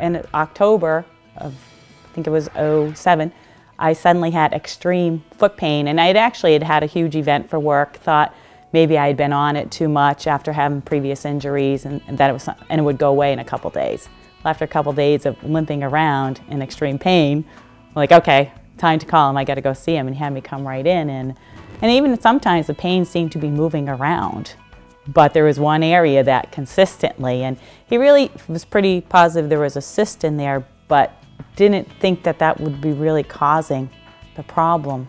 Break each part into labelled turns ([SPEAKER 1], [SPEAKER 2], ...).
[SPEAKER 1] in October of, I think it was '07, I suddenly had extreme foot pain, and I had had a huge event for work, thought maybe I had been on it too much after having previous injuries, and it would go away in a couple days. Well, after a couple days of limping around in extreme pain, I'm like, okay, time to call him, I got to go see him, and he had me come right in, and even sometimes the pain seemed to be moving around. But there was one area that consistently, and he really was pretty positive there was a cyst in there, but didn't think that that would be really causing the problem.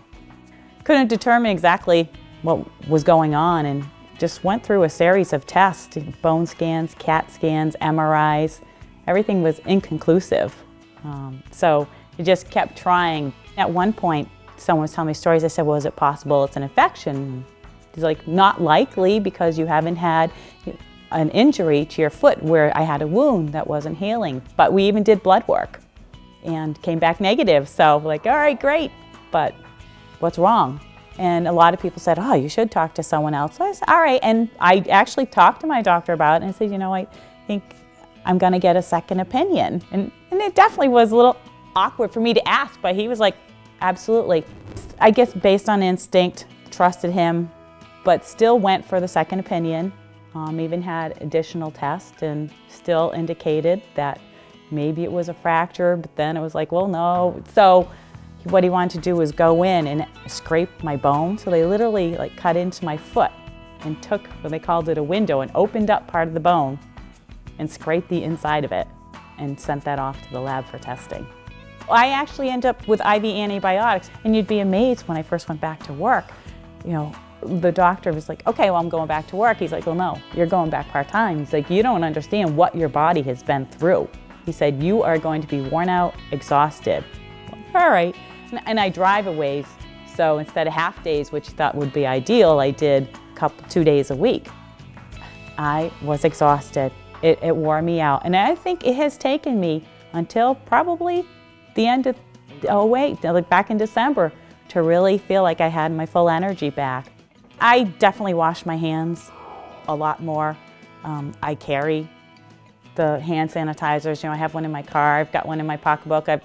[SPEAKER 1] Couldn't determine exactly what was going on, and just went through a series of tests, bone scans, CAT scans, MRIs. Everything was inconclusive. So he just kept trying. At one point, someone was telling me stories. I said, well, is it possible it's an infection? He's like, not likely, because you haven't had an injury to your foot where I had a wound that wasn't healing. But we even did blood work and came back negative. So we're like, all right, great, but what's wrong? And a lot of people said, oh, you should talk to someone else. So I said, all right, and I actually talked to my doctor about it and I said, you know, I think I'm gonna get a second opinion. And it definitely was a little awkward for me to ask, but he was like, absolutely. I guess based on instinct, trusted him, but still went for the second opinion. Even had additional tests and still indicated that maybe it was a fracture, but then it was like, well, no. So what he wanted to do was go in and scrape my bone. So they literally like cut into my foot and took what they called it a window and opened up part of the bone and scraped the inside of it and sent that off to the lab for testing. I actually ended up with IV antibiotics, and you'd be amazed when I first went back to work, you know, the doctor was like, okay, well, I'm going back to work. He's like, well, no, you're going back part-time. He's like, you don't understand what your body has been through. He said, you are going to be worn out, exhausted. All right. And I drive a ways, so instead of half days, which I thought would be ideal, I did 2 days a week. I was exhausted. It wore me out. And I think it has taken me until probably the end of '08, like back in December, to really feel like I had my full energy back. I definitely wash my hands a lot more. I carry the hand sanitizers. You know, I have one in my car. I've got one in my pocketbook. I've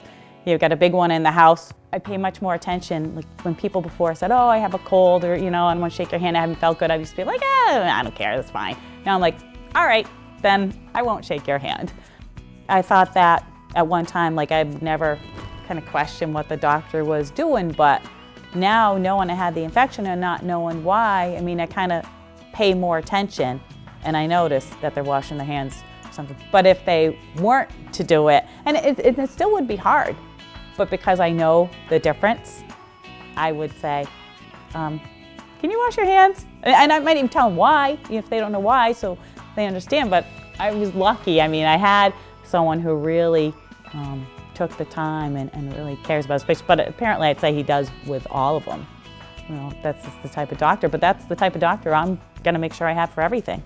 [SPEAKER 1] got a big one in the house. I pay much more attention. Like when people before said, oh, I have a cold, or, you know, I want to shake your hand, I haven't felt good. I used to be like, I don't care, that's fine. Now I'm like, all right, then I won't shake your hand. I thought that at one time, like I'd never kind of questioned what the doctor was doing, but now knowing I had the infection and not knowing why, I mean, I kind of pay more attention, and I notice that they're washing their hands or something. But if they weren't to do it, and it still would be hard, but because I know the difference, I would say, can you wash your hands? And I might even tell them why, if they don't know why, so they understand. But I was lucky. I mean, I had someone who really took the time and really cares about his patients. But apparently I'd say he does with all of them. You know, that's just the type of doctor, but that's the type of doctor I'm gonna make sure I have for everything.